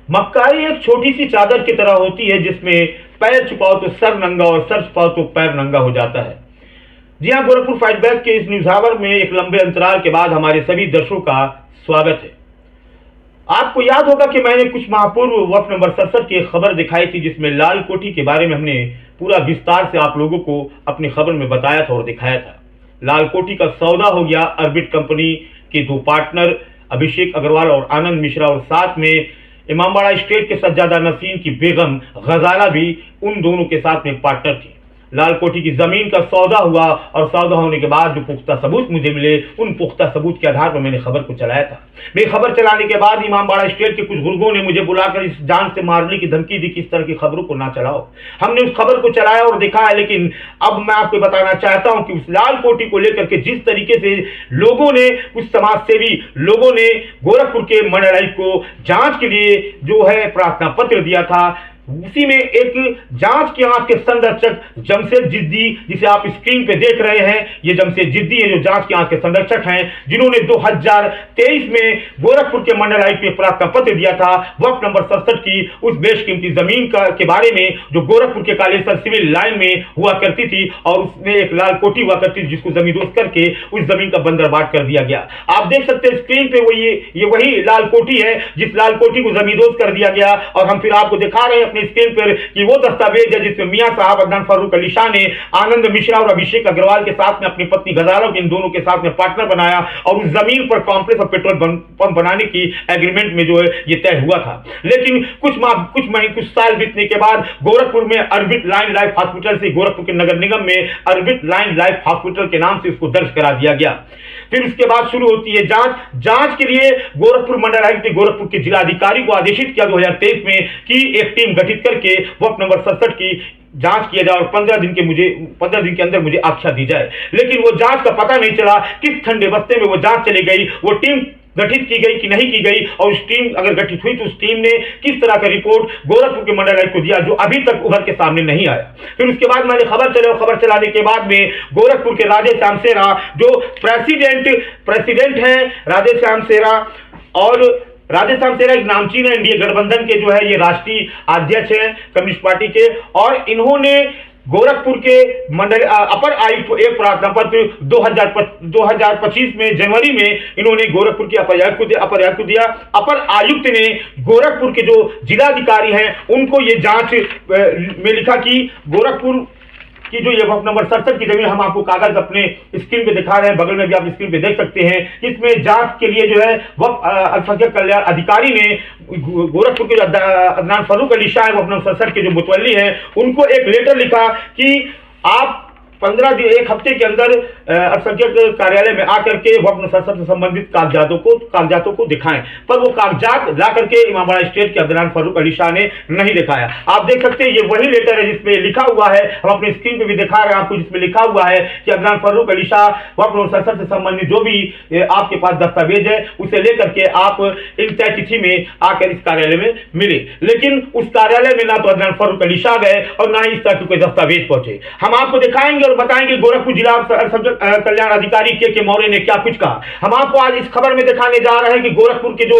मक्कारी एक छोटी सी चादर की तरह होती है जिसमें पैर छुपाओ तो सर नंगा और सर छुपाओ तो पैर नंगा हो जाता है। जी हाँ, गोरखपुर फाइट बैक के इस न्यूज आवर में एक लंबे अंतराल के बाद हमारे सभी दर्शकों का स्वागत है। आपको याद होगा कि मैंने कुछ माह पूर्व वक्त नंबर 67 की एक खबर दिखाई थी जिसमें लाल कोठी के बारे में हमने पूरा विस्तार से आप लोगों को अपनी खबर में बताया था और दिखाया था। लाल कोठी का सौदा हो गया ऑर्बिट कंपनी के दो पार्टनर अभिषेक अग्रवाल और आनंद मिश्रा, और साथ में इमामबाड़ा स्टेट के सज्जादा नसीम की बेगम गजाला भी उन दोनों के साथ में पार्टनर थी। लाल कोठी की जमीन का सौदा हुआ और सौदा होने के बाद जो पुख्ता सबूत मुझे मिले, उन पुख्ता सबूत के आधार पर मैंने खबर को चलाया था। मेरी खबर चलाने के बाद इमामबाड़ा स्टेट के कुछ गुर्गों ने मुझे बुलाकर इस जान से मारने की धमकी दी कि इस तरह की खबरों को ना चलाओ। हमने उस खबर को चलाया और दिखाया, लेकिन अब मैं आपको बताना चाहता हूं कि उस लाल कोठी को लेकर के जिस तरीके से लोगों ने, कुछ समाजसेवी लोगों ने गोरखपुर के मंडल आयुक्त को जांच के लिए जो है प्रार्थना पत्र दिया था, उसी में एक जांच की आंख के संरक्षक जमशेद जिद्दी, जिसे आप स्क्रीन पे देख रहे हैं, ये जमशेद जिद्दी है जो जांच की आंख के संरक्षक हैं, जिन्होंने 2023 में गोरखपुर के मंडल आयुक्त को प्रार्थना पत्र दिया था वक्त नंबर 67 की उस बेशकीमती जमीन के बारे में जो गोरखपुर के कालेसर सिविल लाइन में हुआ करती थी, और उसमें एक लाल कोठी हुआ करती थी जिसको जमींदोज करके उस जमीन का बंदरबाट कर दिया गया। आप देख सकते हैं स्क्रीन पे ये वही लाल कोठी है जिस लाल कोठी को जमींदोज कर दिया गया, और हम फिर आपको दिखा रहे हैं स्क्रीन पर कि वो दस्तावेज है जिसमें मियां साहब अदनान फारूक अली शाह ने आनंद मिश्रा और अभिषेक अग्रवाल के साथ में अपनी पत्नी गजाला इन दोनों के साथ में पार्टनर बनाया और उस जमीन पर कॉम्प्लेक्स और पेट्रोल पंप बनाने की एग्रीमेंट में जो है ये तय हुआ था। लेकिन कुछ साल बीतने के बाद गोरखपुर में ऑर्बिट लाइन लाइफ हॉस्पिटल से गोरखपुर के नगर निगम में ऑर्बिट लाइन लाइफ हॉस्पिटल के नाम से उसको दर्ज करा दिया गया। फिर उसके बाद शुरू होती है जांच के लिए गोरखपुर मंडल आयुक्त ने गोरखपुर के जिलाधिकारी को आदेशित किया 2023 में कि एक टीम गठित करके वक्त नंबर 67 की जांच किया जाए और 15 दिन के अंदर मुझे आख्या दी जाए। लेकिन वो जांच का पता नहीं चला किस ठंडे बस्ते में वो जांच चली गई, वो टीम गठित की गई कि नहीं की गई, और उस टीम अगर गठित हुई तो उस टीम ने किस तरह का रिपोर्ट गोरखपुर के मंडल आयुक्त को दिया जो अभी तक उभर के सामने नहीं आया। फिर उसके बाद मैंने खबर चलाने के बाद में गोरखपुर के राधेश्याम सेरा जो प्रेसिडेंट है राधेश्याम सेरा, और राधेश्याम सेरा एक नामचीन है एनडीए गठबंधन के जो है ये राष्ट्रीय अध्यक्ष हैं कम्युनिस्ट पार्टी के, और इन्होंने गोरखपुर के मंडल अपर आयुक्त को एक प्रार्थना पत्र 2025 में जनवरी में इन्होंने गोरखपुर के अपर आयुक्त को दिया। अपर आयुक्त ने गोरखपुर के जो जिलाधिकारी हैं उनको ये जांच में लिखा कि गोरखपुर की जो ये वक्त नंबर 67 की जमीन, हम आपको कागज अपने स्क्रीन पे दिखा रहे हैं, बगल में भी आप स्क्रीन पे देख सकते हैं, इसमें जांच के लिए जो है वक्त अल्पसंख्यक कल्याण अधिकारी ने गोरखपुर के अदनान फारूक अली शाह वक्त नंबर 67 के जो मुतवल्ली हैं उनको एक लेटर लिखा कि आप 15 दिन, एक हफ्ते के अंदर अल्पसंख्यक कार्यालय में आकर के वक्त नंबर 67 से संबंधित कागजातों को दिखाएं, पर वो कागजात ला करके इमामबाड़ा स्टेट के अदनान फारूक अली शाह ने नहीं दिखाया। आप देख सकते हैं ये वही लेटर है जिसमें लिखा हुआ है, हम अपने स्क्रीन पे भी दिखा रहे हैं आपको, जिसमें लिखा हुआ है कि अदनान फारूक अली शाह वक्त नंबर 67 से संबंधित जो भी आपके पास दस्तावेज है उसे लेकर के आप इन तय तिथि में आकर इस कार्यालय में मिले। लेकिन उस कार्यालय में ना तो अदनान फारूक अली शाह गए और ना ही इस तरह के कोई दस्तावेज पहुंचे। हम आपको दिखाएंगे और बताएंगे गोरखपुर जिला कल्याण अधिकारी के मौर्य ने क्या कुछ कहा। हम आपको आज इस खबर में दिखाने जा रहे हैं कि गोरखपुर के जो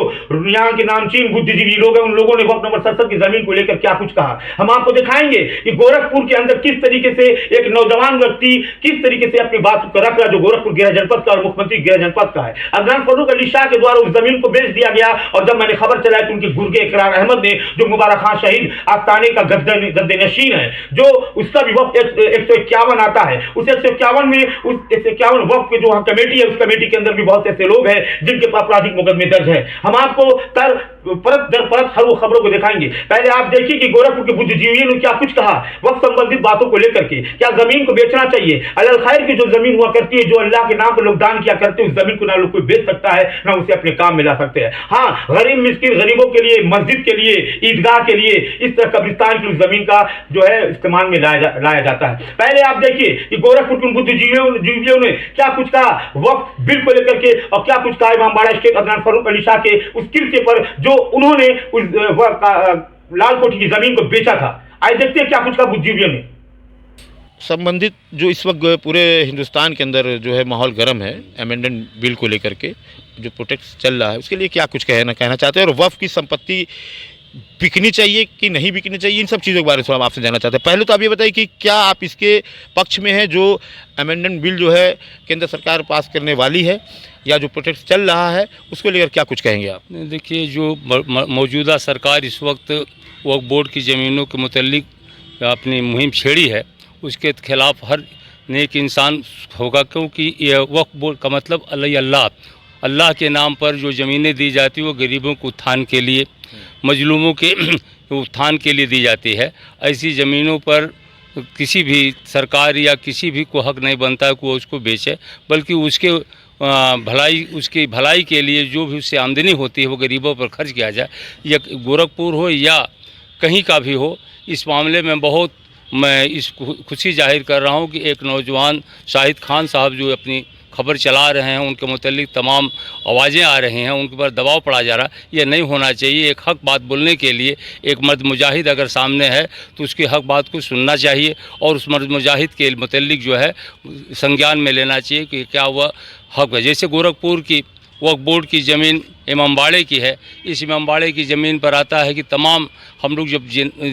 यहाँ के नामचीन बुद्धिजीवी लोग हैं उन लोगों ने वक्त नंबर 67 की जमीन को लेकर क्या कुछ कहा। हम आपको दिखाएंगे कि गोरखपुर के अंदर किस तरीके से एक नौजवान व्यक्ति किस तरीके से अपनी बात को रख रहा जो गोरखपुर गृह जनपद का और मुख्यमंत्री गृह जनपद का है। अदनान फारूक अली शाह के द्वारा उस जमीन को बेच दिया गया, और जब मैंने खबर चलाई तो उनके गुर्गे इकरार अहमद ने जो मुबारक खान शहीद आस्ताने का गद्दे नशीन है, जो उसका भी वक्त 151 आता है, उस 151 में उस 151 वक्त की जो कमेटी है उस कमेटी के अंदर भी बहुत ऐसे लोग हैं जिनके पर आपराधिक मुकदमे दर्ज है। हम आपको परत दर परत हर वो खबरों को दिखाएंगे। पहले आप देखिए कि गोरखपुर के बुद्धिजीवियों ने क्या कुछ कहा वक्त संबंधित बातों को लेकर के। क्या जमीन को बेचना चाहिए? अल खैर की जो जमीन हुआ करती है, जो अल्लाह के नाम पर लोग दान किया करते हैं, उस जमीन को ना लोग कोई बेच सकता है ना उसे अपने काम में ला सकते हैं। हाँ, गरीब मिस्किन गरीबों के लिए, मस्जिद के लिए, ईदगाह के लिए, इस तरह कब्रिस्तान की जमीन का जो है इस्तेमाल में लाया जाता है। पहले आप देखिए कि गोरखपुर के बुद्धिजीवियों ने क्या कुछ कहा वक्त बिल को लेकर के, और क्या कुछ कहा इमामबाड़ा स्टेट अदनान फारूक अली शाह के उस किरचे पर जो उन्होंने उस लाल कोठी की जमीन को बेचा था। आइए देखते हैं क्या कुछ कहा बुद्धिजीवियों ने। संबंधित जो इस वक्त पूरे हिंदुस्तान के अंदर जो है माहौल गर्म है अमेंडमेंट बिल को लेकर के, जो प्रोटेस्ट चल रहा है उसके लिए क्या कुछ कहना चाहते हैं, और वक्फ की संपत्ति बिकनी चाहिए कि नहीं बिकनी चाहिए, इन सब चीज़ों के बारे में थोड़ा हम आपसे जानना चाहते हैं। पहले तो आप ये बताइए कि क्या आप इसके पक्ष में हैं, जो अमेंडमेंट बिल जो है केंद्र सरकार पास करने वाली है या जो प्रोटेस्ट चल रहा है, उसको लेकर क्या कुछ कहेंगे आप? देखिए, जो मौजूदा सरकार इस वक्त वक्फ बोर्ड की ज़मीनों के मुतल्लिक अपनी मुहिम छेड़ी है, उसके खिलाफ हर नेक इंसान होगा, क्योंकि यह वक्फ बोर्ड का मतलब अल्लाह के नाम पर जो ज़मीनें दी जाती है वो गरीबों के उत्थान के लिए, मजलूमों के उत्थान के लिए दी जाती है। ऐसी ज़मीनों पर किसी भी सरकार या किसी भी को हक नहीं बनता है कि वो उसको बेचे, बल्कि उसकी भलाई के लिए जो भी उससे आमदनी होती है वो गरीबों पर खर्च किया जाए। या गोरखपुर हो या कहीं का भी हो, इस मामले में बहुत मैं इस खुशी जाहिर कर रहा हूँ कि एक नौजवान शाहिद खान साहब जो अपनी खबर चला रहे हैं, उनके मुतल्लिक तमाम आवाज़ें आ रही हैं, उनके पर दबाव पड़ा जा रहा है। यह नहीं होना चाहिए। एक हक बात बोलने के लिए एक मर्द मुजाहिद अगर सामने है तो उसकी हक बात को सुनना चाहिए और उस मर्द मुजाहिद के मुतल्लिक जो है संज्ञान में लेना चाहिए कि क्या वह हक है। जैसे गोरखपुर की वक्फ बोर्ड की ज़मीन इमामबाड़े की है, इस इमामबाड़े की ज़मीन पर आता है कि तमाम हम लोग जब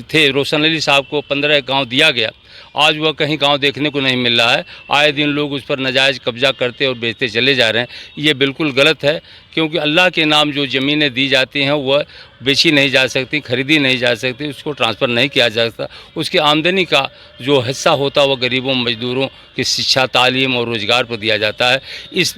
थे, रोशन अली साहब को 15 गांव दिया गया, आज वह कहीं गांव देखने को नहीं मिल रहा है। आए दिन लोग उस पर नाजायज़ कब्जा करते और बेचते चले जा रहे हैं। ये बिल्कुल गलत है, क्योंकि अल्लाह के नाम जो ज़मीनें दी जाती हैं वह बेची नहीं जा सकती, खरीदी नहीं जा सकती, उसको ट्रांसफ़र नहीं किया जा सकता। उसकी आमदनी का जो हिस्सा होता है वह गरीबों मज़दूरों की शिक्षा, तालीम और रोज़गार पर दिया जाता है। इस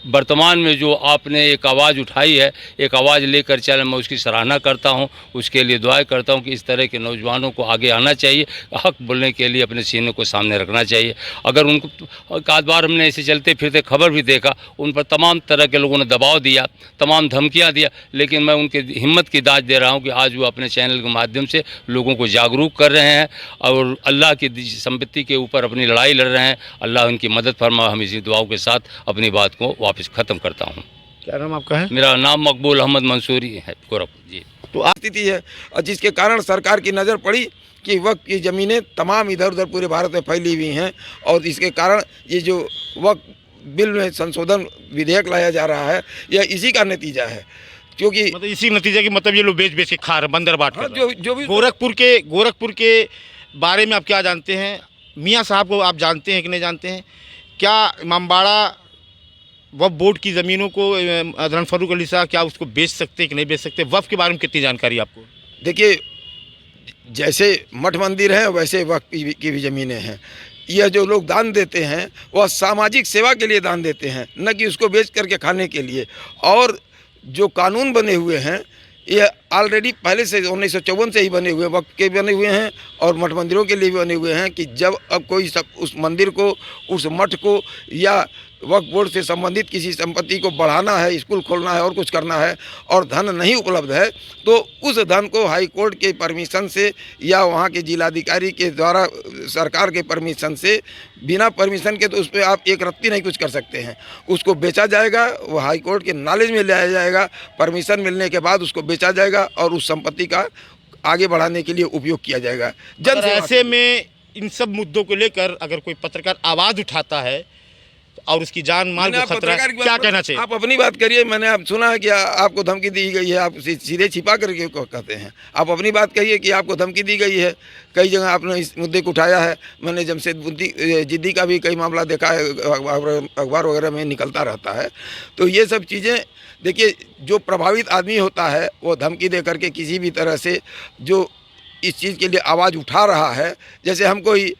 वर्तमान में जो आपने एक आवाज़ उठाई है, एक आवाज़ लेकर चल, मैं उसकी सराहना करता हूं, उसके लिए दुआएं करता हूं कि इस तरह के नौजवानों को आगे आना चाहिए, हक बोलने के लिए अपने सीने को सामने रखना चाहिए। अगर उनको एक बार हमने ऐसे चलते फिरते खबर भी देखा, उन पर तमाम तरह के लोगों ने दबाव दिया, तमाम धमकियाँ दिया, लेकिन मैं उनके हिम्मत की दाद दे रहा हूँ कि आज वो अपने चैनल के माध्यम से लोगों को जागरूक कर रहे हैं और अल्लाह की संपत्ति के ऊपर अपनी लड़ाई लड़ रहे हैं। अल्लाह उनकी मदद फरमा। हम इसी दुआओं के साथ अपनी बात को वापस ख़त्म करता हूँ। क्या नाम आपका है? मेरा नाम मकबूल अहमद मंसूरी है, गोरखपुर जी। तो स्थिति है और जिसके कारण सरकार की नज़र पड़ी कि वक्फ की ज़मीनें तमाम इधर उधर पूरे भारत में फैली हुई हैं और इसके कारण ये जो वक्फ बिल में संशोधन विधेयक लाया जा रहा है, यह इसी का नतीजा है। क्योंकि मतलब इसी नतीजे की मतलब ये लोग बेच बेच के खा रहे, बंदर बाट कर रहे हैं। जो भी गोरखपुर के बारे में आप क्या जानते हैं? मियाँ साहब को आप जानते हैं कि नहीं जानते हैं? क्या इमामबाड़ा वक्फ बोर्ड की ज़मीनों को अदरन फरूक अली साहब क्या उसको बेच सकते हैं कि नहीं बेच सकते? वक्फ के बारे में कितनी जानकारी आपको? देखिए, जैसे मठ मंदिर हैं वैसे वक्फ की भी ज़मीनें हैं। यह जो लोग दान देते हैं वह सामाजिक सेवा के लिए दान देते हैं, न कि उसको बेच करके खाने के लिए। और जो कानून बने हुए हैं ये ऑलरेडी पहले से 1954 से ही बने हुए, वक्फ के बने हुए हैं और मठ मंदिरों के लिए भी बने हुए हैं कि जब अब कोई उस मंदिर को, उस मठ को या वक्फ बोर्ड से संबंधित किसी संपत्ति को बढ़ाना है, स्कूल खोलना है और कुछ करना है और धन नहीं उपलब्ध है, तो उस धन को हाई कोर्ट के परमिशन से या वहाँ के जिलाधिकारी के द्वारा सरकार के परमिशन से, बिना परमिशन के तो उस पर आप एक रत्ती नहीं कुछ कर सकते हैं। उसको बेचा जाएगा, वो हाई कोर्ट के नॉलेज में लाया जाएगा, परमिशन मिलने के बाद उसको बेचा जाएगा और उस संपत्ति का आगे बढ़ाने के लिए उपयोग किया जाएगा। ऐसे में इन सब मुद्दों को लेकर अगर कोई पत्रकार आवाज़ उठाता है और उसकी जान माल को खतरा है, क्या कहना चाहिए? आप अपनी बात करिए। मैंने आप सुना है कि आपको धमकी दी गई है, आप सीधे छिपा करके कहते हैं। आप अपनी बात कहिए कि आपको धमकी दी गई है। कई जगह आपने इस मुद्दे को उठाया है। मैंने जमशेद जिद्दी का भी कई मामला देखा है, अखबार वगैरह में निकलता रहता है। तो ये सब चीज़ें देखिए, जो प्रभावित आदमी होता है वो धमकी दे करके किसी भी तरह से जो इस चीज़ के लिए आवाज़ उठा रहा है, जैसे हमको ही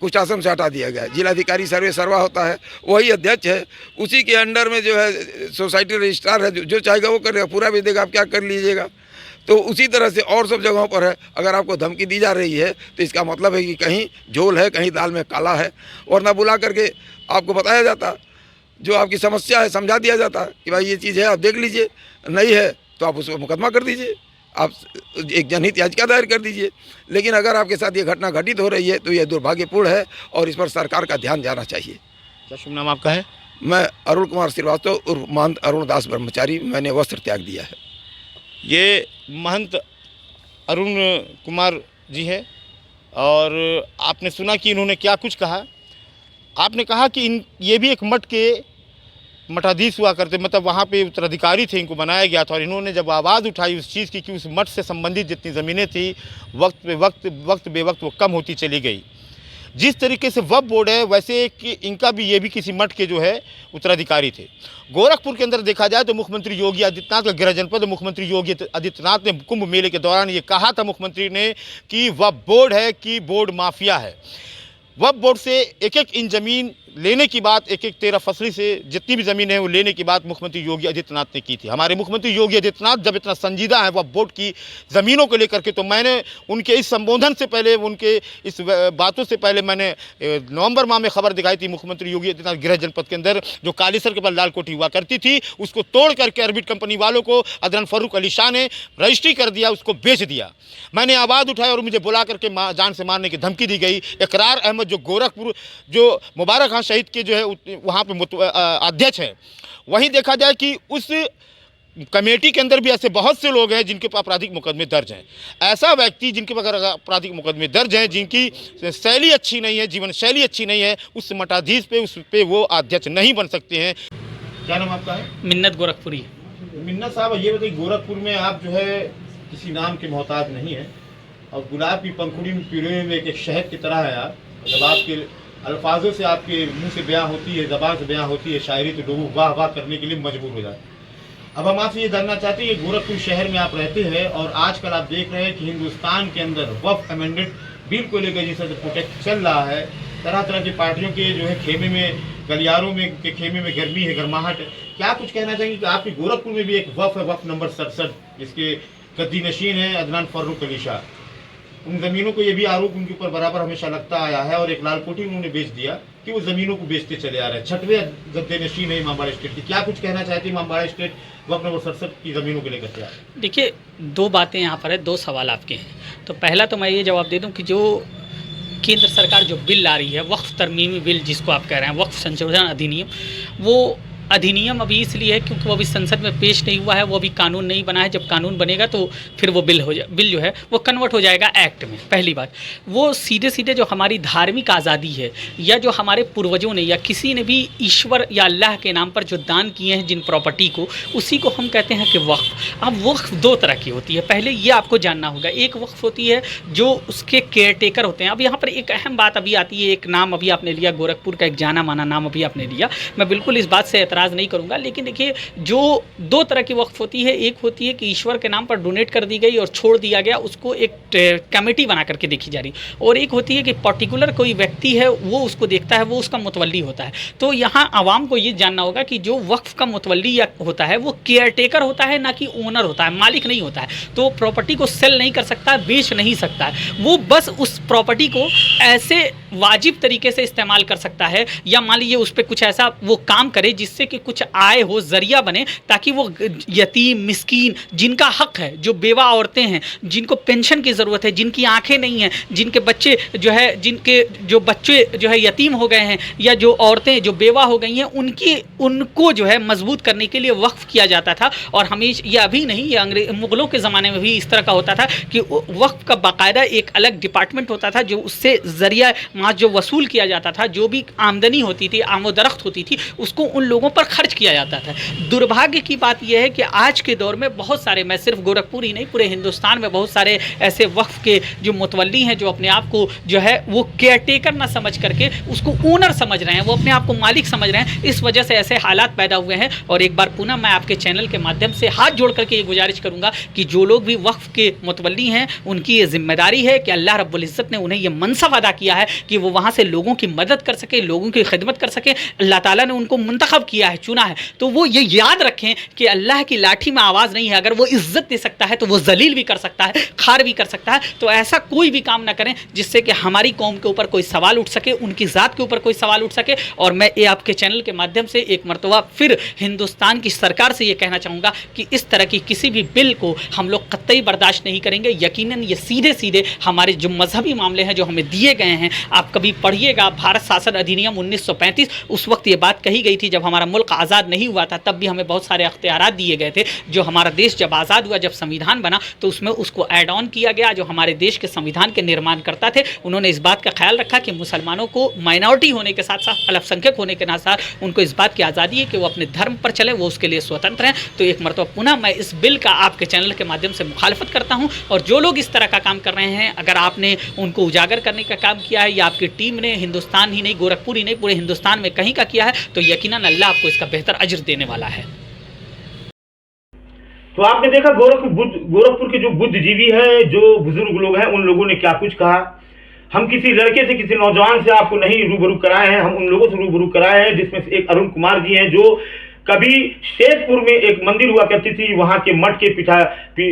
कुछ आश्रम से हटा दिया गया, जिलाधिकारी सर्वा होता है, वही अध्यक्ष है, उसी के अंडर में जो है सोसाइटी रजिस्ट्रार है, जो चाहेगा वो करेगा, पूरा भी देगा, आप क्या कर लीजिएगा। तो उसी तरह से और सब जगहों पर है। अगर आपको धमकी दी जा रही है तो इसका मतलब है कि कहीं झोल है, कहीं दाल में काला है, वरना बुला करके आपको बताया जाता, जो आपकी समस्या है समझा दिया जाता कि भाई ये चीज़ है, आप देख लीजिए, नहीं है तो आप उस पर मुकदमा कर दीजिए, आप एक जनहित याचिका दायर कर दीजिए। लेकिन अगर आपके साथ ये घटना घटित हो रही है तो यह दुर्भाग्यपूर्ण है और इस पर सरकार का ध्यान जाना चाहिए। क्या शुभ नाम आपका है? मैं अरुण कुमार श्रीवास्तव उर्फ महंत अरुण दास ब्रह्मचारी, मैंने वस्त्र त्याग दिया है। ये महंत अरुण कुमार जी है और आपने सुना कि इन्होंने क्या कुछ कहा। आपने कहा कि ये भी एक मठ के मठाधीश हुआ करते, मतलब वहाँ पे उत्तराधिकारी थे, इनको बनाया गया था। और इन्होंने जब आवाज़ उठाई उस चीज़ की कि उस मठ से संबंधित जितनी ज़मीनें थी वक्त बेवक्त वो कम होती चली गई। जिस तरीके से वक्फ बोर्ड है वैसे कि इनका भी, ये भी किसी मठ के जो है उत्तराधिकारी थे। गोरखपुर के अंदर देखा जाए तो मुख्यमंत्री योगी आदित्यनाथ का गृह जनपद, मुख्यमंत्री योगी आदित्यनाथ ने कुंभ मेले के दौरान ये कहा था मुख्यमंत्री ने कि वक्फ बोर्ड है कि बोर्ड माफिया है। वक्फ बोर्ड से एक एक इन ज़मीन लेने की बात, एक एक 13 फसली से जितनी भी ज़मीन है वो लेने की बात मुख्यमंत्री योगी आदित्यनाथ ने की थी। हमारे मुख्यमंत्री योगी आदित्यनाथ जब इतना संजीदा है वक्फ बोर्ड की ज़मीनों को लेकर के, तो मैंने उनके इस संबोधन से पहले, उनके इस बातों से पहले मैंने नवंबर माह में खबर दिखाई थी मुख्यमंत्री योगी आदित्यनाथ गृह जनपद के अंदर जो कालीसर के पास लाल कोठी हुआ करती थी उसको तोड़ करके अरबिट कंपनी वालों को अदनान फारूक अली शाह ने रजिस्ट्री कर दिया, उसको बेच दिया। मैंने आवाज़ उठाई और मुझे बुला करके जान से मारने की धमकी दी गई। इकरार अहमद जो गोरखपुर जो मुबारक खान शहीद के जो है वहाँ पे अध्यक्ष है, वहीं देखा जाए कि उस कमेटी के अंदर भी ऐसे बहुत से लोग हैं जिनके पर आपराधिक मुकदमे दर्ज हैं। ऐसा व्यक्ति जिनके पर आपराधिक मुकदमे दर्ज हैं, जिनकी शैली अच्छी नहीं है, जीवन शैली अच्छी नहीं है, उस मठाधीश पे, उस पे वो अध्यक्ष नहीं बन सकते हैं। क्या नाम आपका है? मिन्नत गोरखपुरी। मिन्नत साहब, ये बताइए गोरखपुर में आप जो है किसी नाम के मोहताज नहीं है और गुलाब की पंखुड़ी में पिरोए हुए एक शहद की तरह है आप। जब आपके अल्फाजों से, आपके मुंह से बयां होती है, ज़बान से बयां होती है शायरी, तो लोग वाह वाह करने के लिए मजबूर हो जाते हैं। अब हम आपसे ये जानना चाहते हैं, गोरखपुर शहर में आप रहते हैं और आजकल आप देख रहे हैं कि हिंदुस्तान के अंदर वक्फ अमेंडेड बिल को लेकर जिस प्रोटेक्ट चल रहा है, तरह तरह की पार्टियों के जो है खेमे में, गलियारों में के खेमे में गर्मी है, गर्माहट है। क्या कुछ कहना चाहेंगे कि आपके गोरखपुर में भी एक वक्फ है, वक्फ नंबर 67, जिसके गद्दी नशीन है अदनान फारूक अली शाह। उन ज़मीनों को, ये भी आरोप उनके ऊपर बराबर हमेशा लगता आया है और एक लाल कोठी उन्होंने बेच दिया कि वो ज़मीनों को बेचते चले आ रहे हैं। 6वें गद्दे नशीन है इमामबाड़ा स्टेट की। क्या कुछ कहना चाहते हैं इमामबाड़ा स्टेट वक्फ नंबर 67 की ज़मीनों को लेकर के? देखिए, दो बातें यहाँ पर है, दो सवाल आपके हैं। तो पहला तो मैं ये जवाब दे दूँ कि जो केंद्र सरकार जो बिल ला रही है, वक्फ तरमीमी बिल जिसको आप कह रहे हैं, वक्फ संशोधन अधिनियम, वो अधिनियम अभी इसलिए है क्योंकि वो अभी संसद में पेश नहीं हुआ है, वो अभी कानून नहीं बना है। जब कानून बनेगा तो फिर वो बिल जो है वो कन्वर्ट हो जाएगा एक्ट में। पहली बात, वो सीधे सीधे जो हमारी धार्मिक आज़ादी है या जो हमारे पूर्वजों ने या किसी ने भी ईश्वर या अल्लाह के नाम पर जो दान किए हैं जिन प्रॉपर्टी को, उसी को हम कहते हैं कि वक्फ। अब वक्फ दो तरह की होती है, पहले ये आपको जानना होगा। एक वक्फ होती है जो उसके केयर टेकर होते हैं। अब यहाँ पर एक अहम बात अभी आती है, एक नाम अभी आपने लिया, गोरखपुर का एक जाना माना नाम अभी आपने लिया। मैं बिल्कुल इस बात से एतराज़ नहीं करूंगा, लेकिन देखिए, जो दो तरह की वक्फ होती है, एक होती है कि ईश्वर के नाम पर डोनेट कर दी गई और छोड़ दिया गया, उसको एक कमेटी बना करके देखी जा रही, और एक होती है कि पर्टिकुलर कोई व्यक्ति है वो उसको देखता है, वो उसका मुतवल्ली होता है। तो यहाँ आवाम को ये जानना होगा कि जो वक्फ का मुतवल्ली होता है वो केयर टेकर होता है, ना कि ओनर होता है, मालिक नहीं होता है। तो प्रॉपर्टी को सेल नहीं कर सकता, बेच नहीं सकता है, वो बस उस प्रॉपर्टी को ऐसे वाजिब तरीके से इस्तेमाल कर सकता है, या मान लीजिए उस पर कुछ ऐसा वो काम करे जिससे कि कुछ आय हो, जरिया बने, ताकि वो यतीम, मिस्कीन, जिनका हक है, जो बेवा औरतें हैं, जिनको पेंशन की ज़रूरत है, जिनकी आंखें नहीं हैं, जिनके बच्चे जो है, जिनके जो बच्चे जो है यतीम हो गए हैं, या जो औरतें जो बेवा हो गई हैं, उनको जो है मजबूत करने के लिए वक्फ किया जाता था। और हमेशा, ये अभी नहीं, ये मुग़लों के ज़माने में भी इस तरह का होता था कि वक्फ का बाकायदा एक अलग डिपार्टमेंट होता था जो उससे ज़रिया माज जो वसूल किया जाता था, जो भी आमदनी होती थी, आमदरख्त होती थी, उसको उन लोगों पर खर्च किया जाता था। दुर्भाग्य की बात यह है कि आज के दौर में बहुत सारे, मैं सिर्फ गोरखपुर ही नहीं, पूरे हिंदुस्तान में बहुत सारे ऐसे वक्फ के जो मुतवल्ली हैं, जो अपने आप को जो है वो केयर टेकर ना समझ करके उसको ओनर समझ रहे हैं, वो अपने आप को मालिक समझ रहे हैं। इस वजह से ऐसे हालात पैदा हुए हैं। और एक बार पुनः मैं आपके चैनल के माध्यम से हाथ जोड़ करके ये गुजारिश करूँगा कि जो लोग भी वक्फ के मुतवल्ली हैं, उनकी ये जिम्मेदारी है कि अल्लाह रब्बुल इज़्ज़त ने उन्हें ये मनसब अदा किया है कि वो वहाँ से लोगों की मदद कर सके, लोगों की खिदमत कर सके। अल्लाह ताला ने उनको मुंतखब किया है, चुना है, तो वो ये याद रखें कि अल्लाह की लाठी में आवाज़ नहीं है। अगर वो इज़्ज़त दे सकता है तो वो जलील भी कर सकता है, खार भी कर सकता है। तो ऐसा कोई भी काम ना करें जिससे कि हमारी कौम के ऊपर कोई सवाल उठ सके, उनकी ज़ात के ऊपर कोई सवाल उठ सके। और मैं ये आपके चैनल के माध्यम से एक मरतबा फिर हिंदुस्तान की सरकार से ये कहना चाहूँगा कि इस तरह की किसी भी बिल को हम लोग कतई बर्दाश्त नहीं करेंगे। यकीनन ये सीधे सीधे हमारे जो मजहबी मामले हैं जो हमें दिए गए हैं, आप कभी पढ़िएगा भारत शासन अधिनियम 1935, उस वक्त ये बात कही गई थी जब हमारा मुल्क आज़ाद नहीं हुआ था, तब भी हमें बहुत सारे अख्तियारात दिए गए थे। जो हमारा देश जब आज़ाद हुआ, जब संविधान बना, तो उसमें उसको ऐड ऑन किया गया। जो हमारे देश के संविधान के निर्माणकर्ता थे, उन्होंने इस बात का ख्याल रखा कि मुसलमानों को माइनॉरिटी होने के साथ साथ, अल्पसंख्यक होने के साथ उनको इस बात की आज़ादी है कि वो अपने धर्म पर चले, वो उसके लिए स्वतंत्र हैं। तो एक मरतबा पुनः मैं इस बिल का आपके चैनल के माध्यम से मुखालफत करता हूं, और जो लोग इस तरह का काम कर रहे हैं, अगर आपने उनको उजागर करने का काम किया है या आपकी टीम ने हिंदुस्तान ही नहीं, गोरखपुर ही नहीं, पूरे हिंदुस्तान में कहीं का किया है, तो यकीनन अल्लाह आपको इसका बेहतर अजर देने वाला है। तो आपने देखा गोरखपुर के जो बुद्धिजीवी हैं, जो बुजुर्ग लोग हैं, उन लोगों ने क्या कुछ कहा। हम किसी लड़के से, किसी नौजवान से आपको नहीं रूबरू कराए हैं, हम उन लोगों से रूबरू कराए हैं जिसमें से एक अरुण कुमार जी हैं, जो कभी शेखपुर में एक मंदिर हुआ करती थी, वहां के मठ के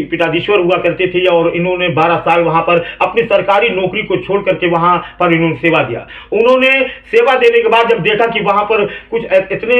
पीठाधीश्वर हुआ करते थे, और इन्होंने 12 साल वहां पर अपनी सरकारी नौकरी को छोड़ करके वहां पर इन्होंने सेवा दिया। उन्होंने सेवा देने के बाद जब देखा कि वहां पर कुछ इतने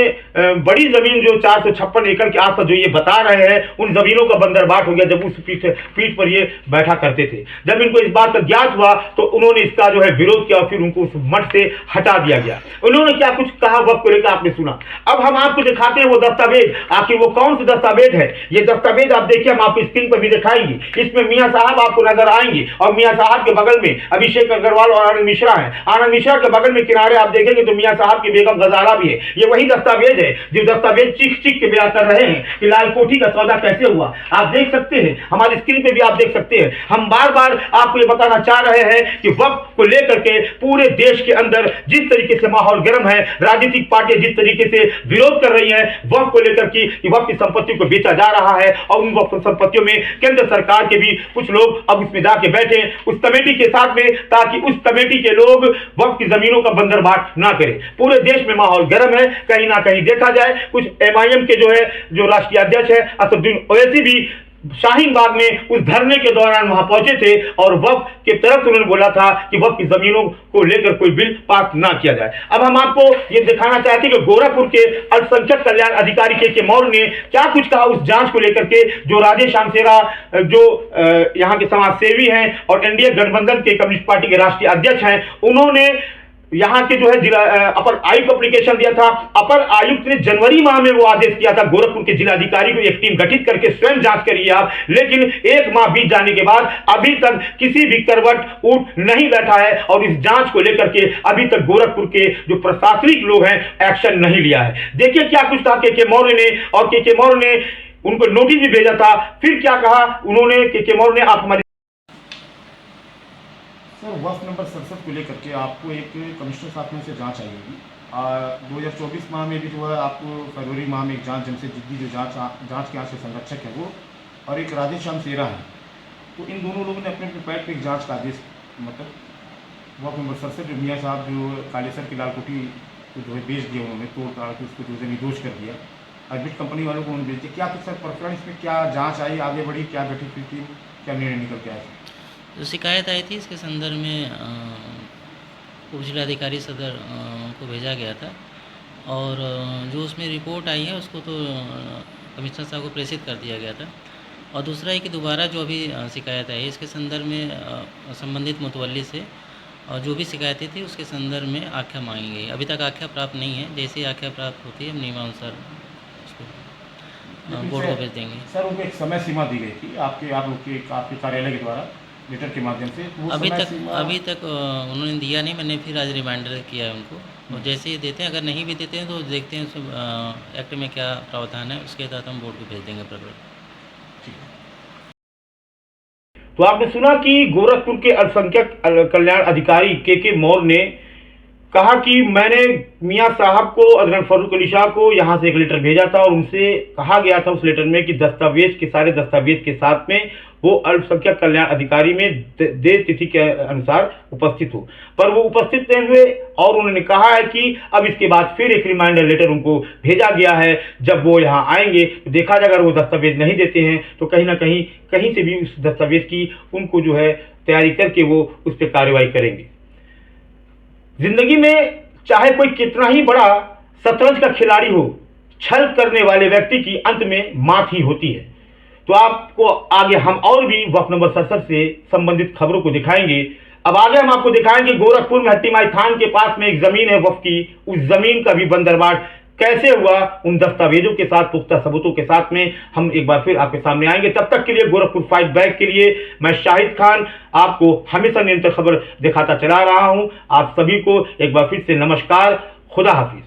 बड़ी जमीन जो 456 एकड़ के आसपास जो ये बता रहे हैं, उन जमीनों का बंदरबाट हो गया जब उस पीठ पर ये बैठा करते थे। जब इनको इस बात का ज्ञात हुआ तो उन्होंने इसका जो है विरोध किया, और फिर उनको उस मठ से हटा दिया गया। उन्होंने क्या कुछ कहा वक्त को लेकर आपने सुना। अब हम आपको दिखाते वो दस्तावेज, आखिर वो कौन सा दस्तावेज है। ये दस्तावेज आप देखिए, हम आपको स्क्रीन पर भी दिखाएंगे। इसमें मियां साहब आपको नजर आएंगे, और मियां साहब के बगल में अभिषेक अग्रवाल और आनंद मिश्रा है। आनंद मिश्रा के बगल में किनारे आप देखेंगे तो मियां साहब की बेगम गजारा भी है। ये वही दस्तावेज है जो दस्तावेज चीख चीख के बयान कर रहे हैं कि लाल कोठी का सौदा कैसे हुआ। आप देख सकते हैं, हमारी स्क्रीन पे भी आप देख सकते हैं। हम बार बार आपको ये बताना चाह रहे हैं कि वक्त को लेकर के पूरे देश के अंदर जिस तरीके से माहौल गर्म है, राजनीतिक पार्टियां जिस तरीके से विरोध कर रही हैं वक्त को लेकर कि वक्त की संपत्ति को बेचा जा रहा है, और उन वक्त संपत्तियों में केंद्र सरकार के भी कुछ लोग अब उसमें जाके बैठे उस कमेटी के साथ में, ताकि उस कमेटी के लोग वक्त की जमीनों का बंदरबाट ना करें। पूरे देश में माहौल गर्म है। कहीं ना कहीं देखा जाए, कुछ MIM के जो राष्ट्रीय अध्यक्ष है असदुद्दीन ओवैसी भी शाहीन बाग में उस धरने के दौरान वहां पहुंचे थे, और वक्त के तरफ से उन्होंने बोला था कि वक्त की जमीनों को लेकर कोई बिल पास ना किया जाए। अब हम आपको ये दिखाना चाहते हैं कि गोरखपुर के अल्पसंख्यक कल्याण अधिकारी के मौर्य ने क्या कुछ कहा उस जांच को लेकर के। जो राजेश शामसेरा जो यहाँ के समाज सेवी हैं और NDA गठबंधन के कम्युनिस्ट पार्टी के राष्ट्रीय अध्यक्ष हैं, उन्होंने यहाँ के जो है जिला अपर आयुक्त को एप्लीकेशन दिया था। अपर आयुक्त ने जनवरी माह में वो आदेश किया था गोरखपुर के जिलाधिकारी को एक टीम गठित करके स्वयं जांच करिए आप, लेकिन एक माह बीत जाने के बाद अभी तक किसी भी करवट उठ नहीं बैठा है, और इस जांच को लेकर के अभी तक गोरखपुर के जो प्रशासनिक लोग हैं एक्शन नहीं लिया है। देखिए क्या कुछ था के मौर्य ने, और के मौर्य ने उनको नोटिस भी भेजा था। फिर क्या कहा उन्होंने के मौर्य ने, आप हमारी सर वक्त नंबर 67 को लेकर के आपको एक कमिश्नर साहब में से जांच आई होगी। 2024 माह में भी जो है आपको फरवरी माह में एक जांच जमशेद जिद्दी जो जांच के यहाँ से संरक्षक है वो, और एक राजेश शामसेरा है। तो इन दोनों लोगों ने अपने अपने पैड पे एक जांच का आदेश, मतलब वक्त नंबर 67 जो मियाँ साहब जो कालेसर की लाल कोठी को जो है बेच दिया उन्होंने, तोड़ ताड़ के उसको जो है निर्दोष कर दिया, अर्बिट कंपनी वालों को उन्होंने बेच दिया। क्या कुछ सर प्रेफरेंस में क्या जाँच आई, आगे बढ़ी, क्या गठित हुई थी, क्या निर्णय निकल के आया? जो शिकायत आई थी इसके संदर्भ में उप जिलाधिकारी सदर को भेजा गया था, और जो उसमें रिपोर्ट आई है उसको तो कमिश्नर साहब को प्रेषित कर दिया गया था। और दूसरा है कि दोबारा जो अभी शिकायत आई है इसके संदर्भ में संबंधित मुतवल्ली से और जो भी शिकायतें थी उसके संदर्भ में आख्या मांगी गई। अभी तक आख्या प्राप्त नहीं है, जैसे ही आख्या प्राप्त होती है हम नियमानुसार उसको बोर्ड को भेज देंगे। सर उनको एक समय सीमा दी गई थी आपके कार्यालय के द्वारा लेटर के माध्यम से, अभी तक उन्होंने दिया नहीं। मैंने फिर आज रिमाइंडर किया है उनको, और जैसे ही देते हैं, अगर नहीं भी देते हैं तो देखते हैं एक्ट में क्या प्रावधान है, उसके तहत हम बोर्ड को भेज देंगे प्रकरण। तो आपने सुना कि गोरखपुर के अल्पसंख्यक कल्याण अधिकारी के मौर्य ने कहा कि मैंने मियां साहब को, अदरन फरूक अली शाह को यहाँ से एक लेटर भेजा था, और उनसे कहा गया था उस लेटर में कि दस्तावेज के सारे दस्तावेज के साथ में वो अल्पसंख्यक कल्याण अधिकारी में देय तिथि के अनुसार उपस्थित हो, पर वो उपस्थित नहीं हुए। और उन्होंने कहा है कि अब इसके बाद फिर एक रिमाइंडर लेटर उनको भेजा गया है, जब वो यहाँ आएंगे तो देखा जाएगा। अगर वो दस्तावेज नहीं देते हैं तो कहीं ना कहीं से भी उस दस्तावेज की उनको जो है तैयारी करके वो उस पर कार्रवाई करेंगे। जिंदगी में चाहे कोई कितना ही बड़ा शतरंज का खिलाड़ी हो, छल करने वाले व्यक्ति की अंत में मात ही होती है। तो आपको आगे हम और भी वक्त नंबर 67 से संबंधित खबरों को दिखाएंगे। अब आगे हम आपको दिखाएंगे गोरखपुर में हट्टीमाई थान के पास में एक जमीन है वक्फ की, उस जमीन का भी बंदरबाट कैसे हुआ, उन दस्तावेजों के साथ, पुख्ता सबूतों के साथ में हम एक बार फिर आपके सामने आएंगे। तब तक के लिए गोरखपुर फाइट बैक के लिए मैं शाहिद खान आपको हमेशा निरंतर खबर दिखाता चला रहा हूं। आप सभी को एक बार फिर से नमस्कार, खुदा हाफिज।